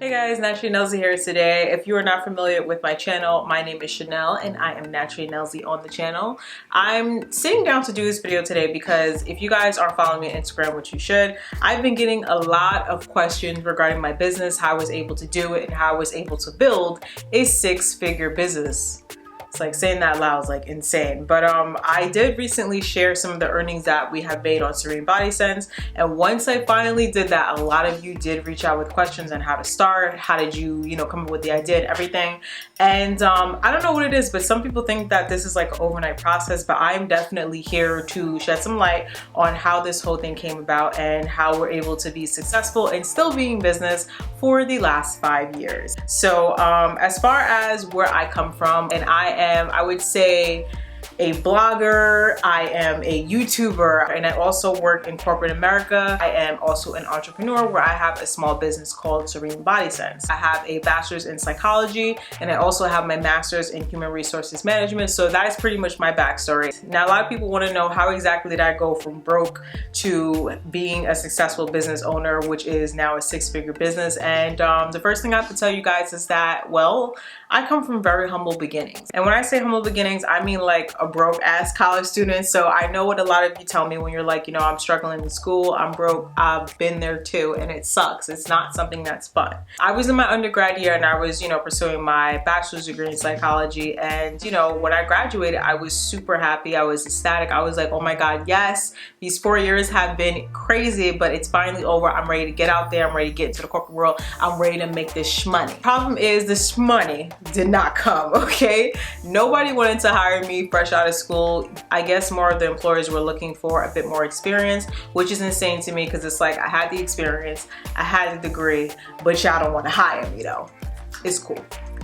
Hey guys, NaturallyNellzy here today. If you are not familiar with my channel, my name is Chanel and I am NaturallyNellzy on the channel. I'm sitting down to do this video today because if you guys aren't following me on Instagram, which you should, I've been getting a lot of questions regarding my business, how I was able to do it, and how I was able to build a six-figure business. It's like saying that loud is like insane. But I did recently share some of the earnings that we have made on Serene Body Sense. And once I finally did that, a lot of you did reach out with questions on how to start. How did you, come up with the idea and everything. And I don't know what it is, but some people think that this is like an overnight process, but I'm definitely here to shed some light on how this whole thing came about and how we're able to be successful and still be in business for the last 5 years. So as far as where I come from, and I would say a blogger, I am a YouTuber, and I also work in corporate America. I am also an entrepreneur where I have a small business called Serene Body Sense. I have a bachelor's in psychology, and I also have my master's in human resources management. So that is pretty much my backstory. Now, a lot of people want to know how exactly did I go from broke to being a successful business owner, which is now a six-figure business. And the first thing I have to tell you guys is that, well, I come from very humble beginnings. And when I say humble beginnings, I mean like a broke ass college student. So I know what a lot of you tell me when you're like, I'm struggling in school, I'm broke. I've been there too, and it sucks. It's not something that's fun. I was in my undergrad year and I was, pursuing my bachelor's degree in psychology. And, when I graduated, I was super happy. I was ecstatic. I was like, oh my God, yes, these 4 years have been crazy, but it's finally over. I'm ready to get out there. I'm ready to get into the corporate world. I'm ready to make this shmoney. Problem is, this shmoney did not come, okay? Nobody wanted to hire me fresh out of school. I guess more of the employers were looking for a bit more experience, which is insane to me because it's like I had the experience, I had the degree, but y'all don't want to hire me though. It's cool.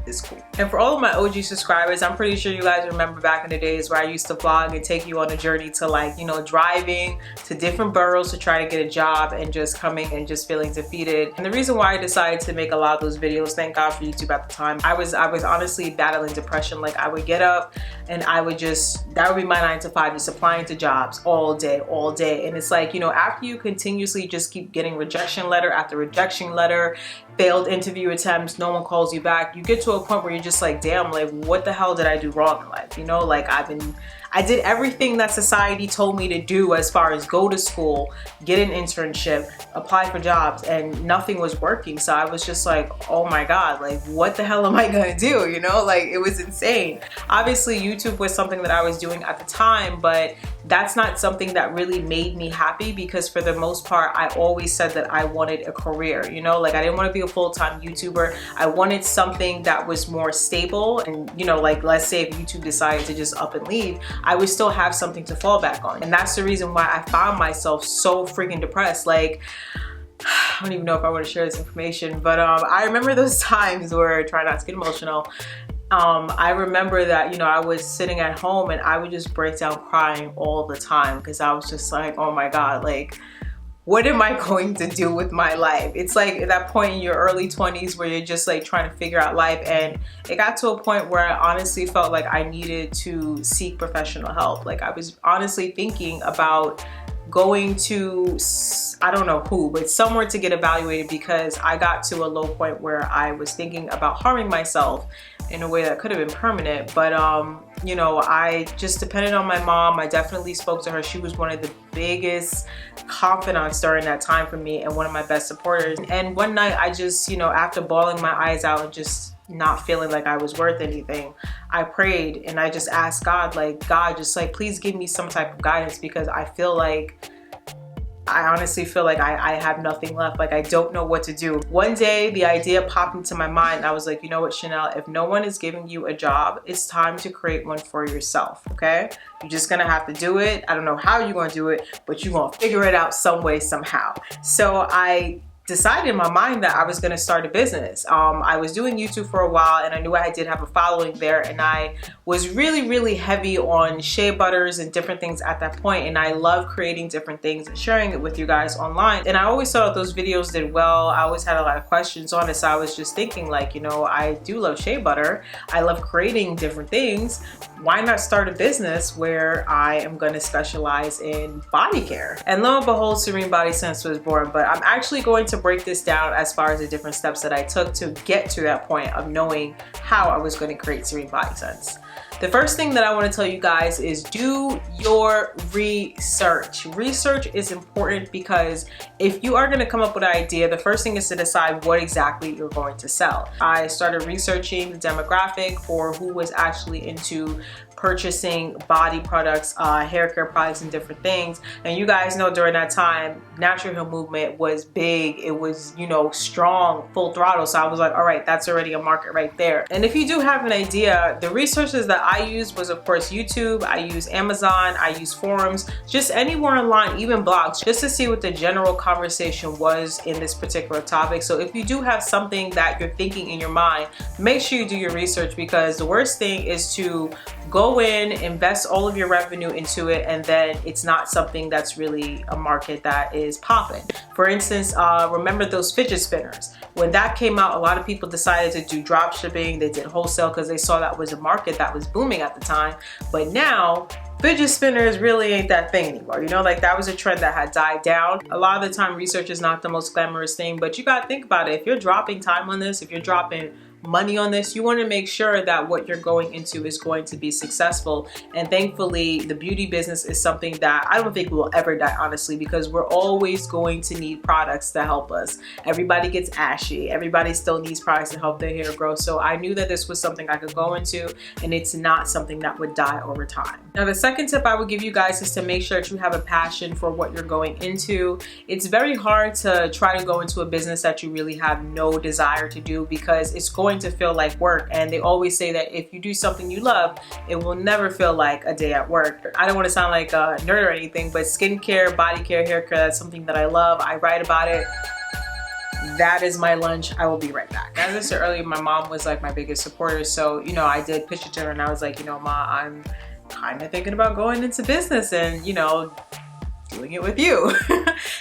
It's cool. And for all of my OG subscribers, I'm pretty sure you guys remember back in the days where I used to vlog and take you on a journey to like, driving to different boroughs to try to get a job and just coming and just feeling defeated. And the reason why I decided to make a lot of those videos, thank God for YouTube at the time, I was honestly battling depression. Like I would get up and I would that would be my 9 to 5, just applying to jobs all day. And it's like, after you continuously just keep getting rejection letter after rejection letter, failed interview attempts, no one calls you back, you get to a point where you're just like, damn, like what the hell did I do wrong in life? Like I did everything that society told me to do as far as go to school, get an internship, apply for jobs, and nothing was working. So I was just like, oh my God, like what the hell am I gonna do? Like it was insane. Obviously YouTube was something that I was doing at the time, but that's not something that really made me happy because for the most part, I always said that I wanted a career, like I didn't want to be a full-time YouTuber. I wanted something that was more stable and, like let's say if YouTube decided to just up and leave, I would still have something to fall back on. And that's the reason why I found myself so freaking depressed. Like, I don't even know if I want to share this information, but I remember those times where, try not to get emotional, I remember that, I was sitting at home and I would just break down crying all the time because I was just like, oh my God, like, what am I going to do with my life? It's like at that point in your early 20s where you're just like trying to figure out life. And it got to a point where I honestly felt like I needed to seek professional help. Like I was honestly thinking about going to, I don't know who, but somewhere to get evaluated because I got to a low point where I was thinking about harming myself in a way that could have been permanent. But I just depended on my mom. I definitely spoke to her. She was one of the biggest confidants during that time for me and one of my best supporters. And one night I just, after bawling my eyes out and just not feeling like I was worth anything, I prayed and I just asked God, like, God, just like, please give me some type of guidance because I honestly feel like I have nothing left. Like I don't know what to do. One day the idea popped into my mind and I was like, you know what, Chanel, if no one is giving you a job, it's time to create one for yourself, okay? You're just gonna have to do it. I don't know how you're gonna do it, but you're gonna figure it out some way, somehow. So I decided in my mind that I was going to start a business. I was doing YouTube for a while and I knew I did have a following there, and I was really heavy on shea butters and different things at that point, and I love creating different things and sharing it with you guys online. And I always thought those videos did well. I always had a lot of questions on it, so I was just thinking like, I do love shea butter. I love creating different things. Why not start a business where I am going to specialize in body care? And lo and behold, Serene Body Sense was born. But I'm actually going to to break this down as far as the different steps that I took to get to that point of knowing how I was going to create Serene Body Sense. The first thing that I want to tell you guys is do your research. Research is important because if you are going to come up with an idea, the first thing is to decide what exactly you're going to sell. I started researching the demographic for who was actually into purchasing body products, hair care products, and different things. And you guys know during that time, natural hair movement was big. It was, you know, strong, full throttle. So I was like, all right, that's already a market right there. And if you do have an idea, the resources that I used was, of course, YouTube. I use Amazon. I use forums, just anywhere online, even blogs, just to see what the general conversation was in this particular topic. So if you do have something that you're thinking in your mind, make sure you do your research, because the worst thing is to go in, invest all of your revenue into it, and then it's not something that's really a market that is popping. For instance, remember those fidget spinners? When that came out, a lot of people decided to do drop shipping. They did wholesale because they saw that was a market that was booming at the time. But now, fidget spinners really ain't that thing anymore. You know, like that was a trend that had died down. A lot of the time, research is not the most glamorous thing, but you gotta think about it. If you're dropping time on this, if you're dropping money on this, you want to make sure that what you're going into is going to be successful. And thankfully, the beauty business is something that I don't think will ever die, honestly, because we're always going to need products to help us. Everybody gets ashy. Everybody still needs products to help their hair grow. So I knew that this was something I could go into, and it's not something that would die over time. Now, the second tip I would give you guys is to make sure that you have a passion for what you're going into. It's very hard to try to go into a business that you really have no desire to do, because it's going to feel like work. And they always say that if you do something you love, it will never feel like a day at work. I don't want to sound like a nerd or anything, but skincare, body care, hair care, that's something that I love. I write about it. That is my lunch. I will be right back. As I said earlier, my mom was like my biggest supporter. So, you know, I did pitch it to her and I was like, you know, Ma, I'm kind of thinking about going into business and, you know, doing it with you.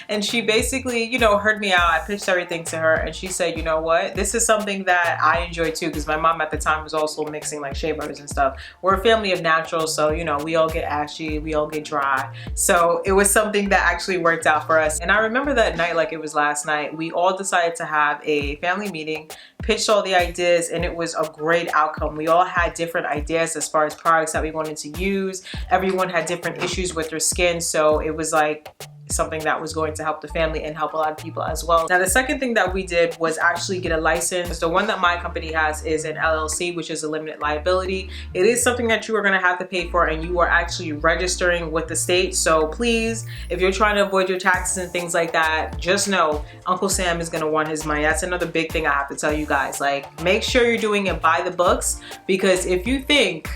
And she basically, you know, heard me out. I pitched everything to her and she said, you know what, this is something that I enjoy too, because my mom at the time was also mixing like shea butters and stuff. We're a family of naturals, so you know, we all get ashy, we all get dry. So it was something that actually worked out for us. And I remember that night like it was last night. We all decided to have a family meeting, pitched all the ideas, and it was a great outcome. We all had different ideas as far as products that we wanted to use. Everyone had different issues with their skin, so it was like something that was going to help the family and help a lot of people as well. Now, the second thing that we did was actually get a license. The one that my company has is an LLC, which is a limited liability. It is something that you are going to have to pay for, and you are actually registering with the state. So please, if you're trying to avoid your taxes and things like that, just know Uncle Sam is going to want his money. That's another big thing I have to tell you guys. Like, make sure you're doing it by the books, because if you think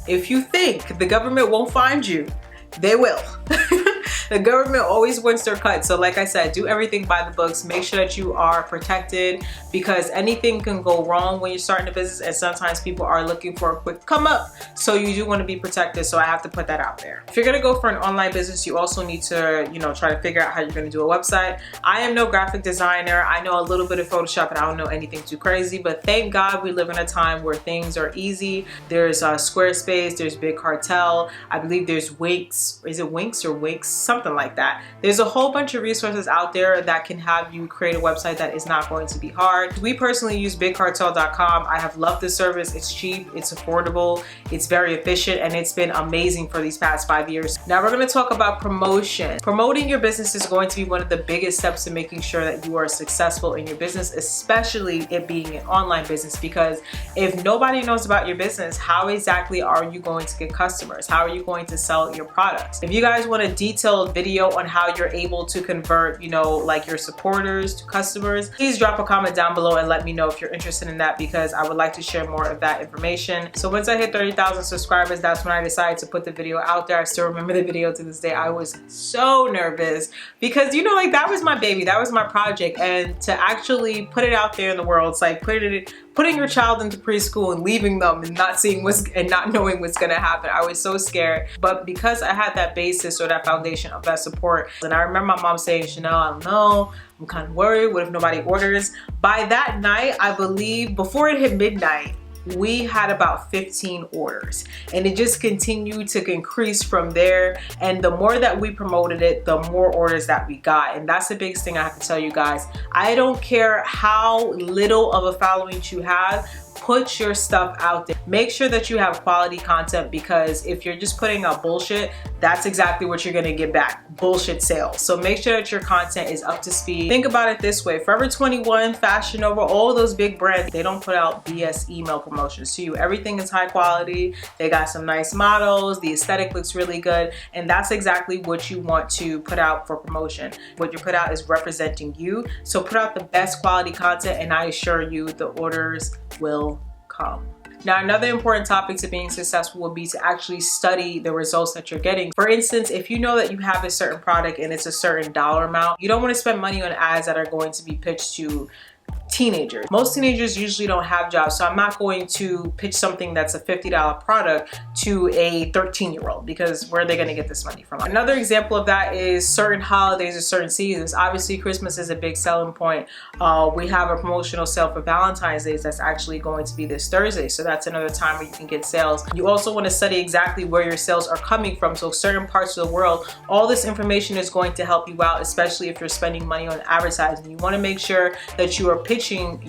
the government won't find you, they will. The government always wants their cut. So like I said, do everything by the books. Make sure that you are protected, because anything can go wrong when you're starting a business, and sometimes people are looking for a quick come up. So you do want to be protected. So I have to put that out there. If you're going to go for an online business, you also need to, you know, try to figure out how you're going to do a website. I am no graphic designer. I know a little bit of Photoshop, and I don't know anything too crazy, but thank God we live in a time where things are easy. There's Squarespace, there's Big Cartel. I believe there's Wix. Is it Winx or Wix? Something like that. There's a whole bunch of resources out there that can have you create a website that is not going to be hard. We personally use BigCartel.com. I have loved the service. It's cheap, it's affordable, it's very efficient, and it's been amazing for these past 5 years. Now we're going to talk about promotion. Promoting your business is going to be one of the biggest steps to making sure that you are successful in your business, especially it being an online business, because if nobody knows about your business, how exactly are you going to get customers? How are you going to sell your products? If you guys want a detailed video on how you're able to convert, you know, like your supporters to customers, please drop a comment down below and let me know if you're interested in that, because I would like to share more of that information. So once I hit 30,000 subscribers, that's when I decided to put the video out there. I still remember the video to this day. I was so nervous because, you know, like that was my baby, that was my project, and to actually put it out there in the world, it's like putting your child into preschool and leaving them and not seeing and not knowing what's gonna happen. I was so scared, but because I had that basis or that foundation of that support, and I remember my mom saying, Chanel, I don't know, I'm kind of worried, what if nobody orders? By that night, I believe, before it hit midnight, we had about 15 orders, and it just continued to increase from there. And the more that we promoted it, the more orders that we got. And that's the biggest thing I have to tell you guys. I don't care how little of a following you have, put your stuff out there. Make sure that you have quality content, because if you're just putting out bullshit, that's exactly what you're gonna get back, bullshit sales. So make sure that your content is up to speed. Think about it this way: Forever 21, Fashion Nova, all those big brands, they don't put out BS email promotions to you. Everything is high quality. They got some nice models. The aesthetic looks really good. And that's exactly what you want to put out for promotion. What you put out is representing you. So put out the best quality content, and I assure you the orders will come. Now, another important topic to being successful would be to actually study the results that you're getting. For instance, if you know that you have a certain product and it's a certain dollar amount, you don't want to spend money on ads that are going to be pitched to teenagers. Most teenagers usually don't have jobs, so I'm not going to pitch something that's a $50 product to a 13-year-old, because where are they going to get this money from? Another example of that is certain holidays or certain seasons. Obviously, Christmas is a big selling point. We have a promotional sale for Valentine's Day that's actually going to be this Thursday, so that's another time where you can get sales. You also want to study exactly where your sales are coming from. So certain parts of the world, all this information is going to help you out, especially if you're spending money on advertising. You want to make sure that you are pitching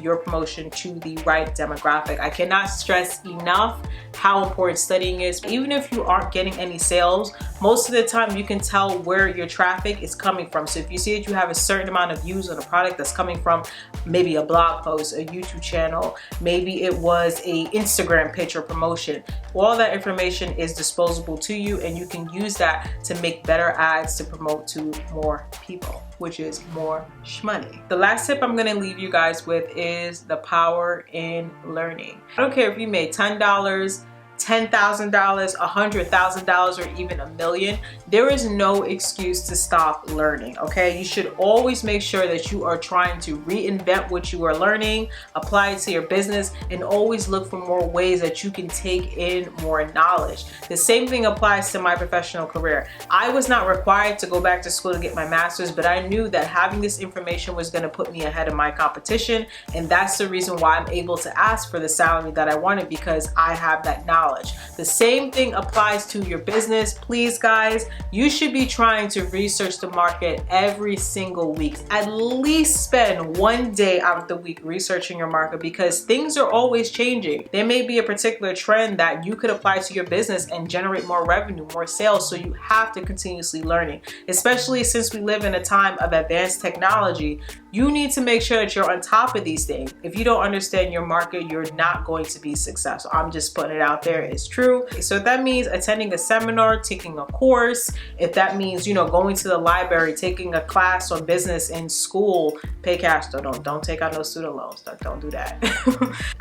your promotion to the right demographic. I cannot stress enough how important studying is. Even if you aren't getting any sales, most of the time you can tell where your traffic is coming from. So if you see that you have a certain amount of views on a product that's coming from maybe a blog post, a YouTube channel, maybe it was a Instagram pitch or promotion, all that information is disposable to you, and you can use that to make better ads to promote to more people, which is more shmoney. The last tip I'm gonna leave you guys with is the power in learning. I don't care if you made $10, $10,000, $100,000, or even $1 million. There is no excuse to stop learning, okay? You should always make sure that you are trying to reinvent what you are learning, apply it to your business, and always look for more ways that you can take in more knowledge. The same thing applies to my professional career. I was not required to go back to school to get my master's, but I knew that having this information was going to put me ahead of my competition, and that's the reason why I'm able to ask for the salary that I wanted, because I have that knowledge. The same thing applies to your business. Please, guys, you should be trying to research the market every single week. At least spend one day out of the week researching your market, because things are always changing. There may be a particular trend that you could apply to your business and generate more revenue, more sales. So you have to continuously learning, especially since we live in a time of advanced technology. You need to make sure that you're on top of these things. If you don't understand your market, you're not going to be successful. I'm just putting it out there. It's true. So if that means attending a seminar, taking a course, if that means, you know, going to the library, taking a class on business in school, pay cash though. Don't take out no student loans. Don't do that.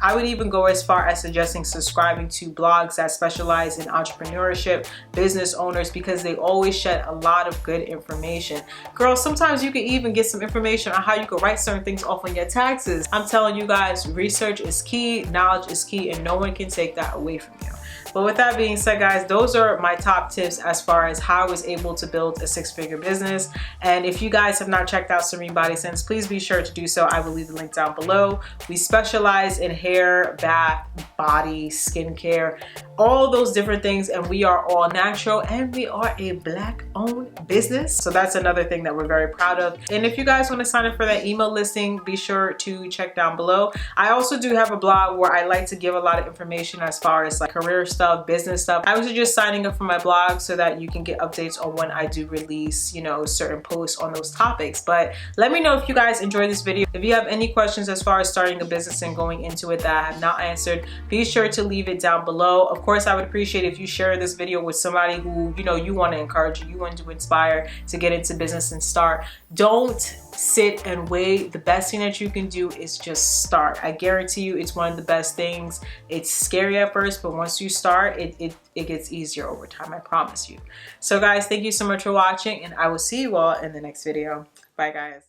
I would even go as far as suggesting subscribing to blogs that specialize in entrepreneurship, business owners, because they always shed a lot of good information. Girls, sometimes you can even get some information on how you can write certain things off on your taxes. I'm telling you guys, research is key, knowledge is key, and no one can take that away from you. But with that being said, guys, those are my top tips as far as how I was able to build a six-figure business. And if you guys have not checked out Serene Body Sense, please be sure to do so. I will leave the link down below. We specialize in hair, bath, body, skincare, all those different things, and we are all natural, and we are a Black-owned business. So that's another thing that we're very proud of. And if you guys want to sign up for that email listing, be sure to check down below. I also do have a blog where I like to give a lot of information as far as like career stuff, business stuff. I was just signing up for my blog so that you can get updates on when I do release, you know, certain posts on those topics. But let me know if you guys enjoyed this video. If you have any questions as far as starting a business and going into it that I have not answered, be sure to leave it down below. Of course, I would appreciate if you share this video with somebody who, you know, you want to encourage, you want to inspire to get into business and start. Don't sit and wait. The best thing that you can do is just start. I guarantee you it's one of the best things. It's scary at first, but once you start, it gets easier over time, I promise you. So guys, thank you so much for watching, and I will see you all in the next video. Bye guys.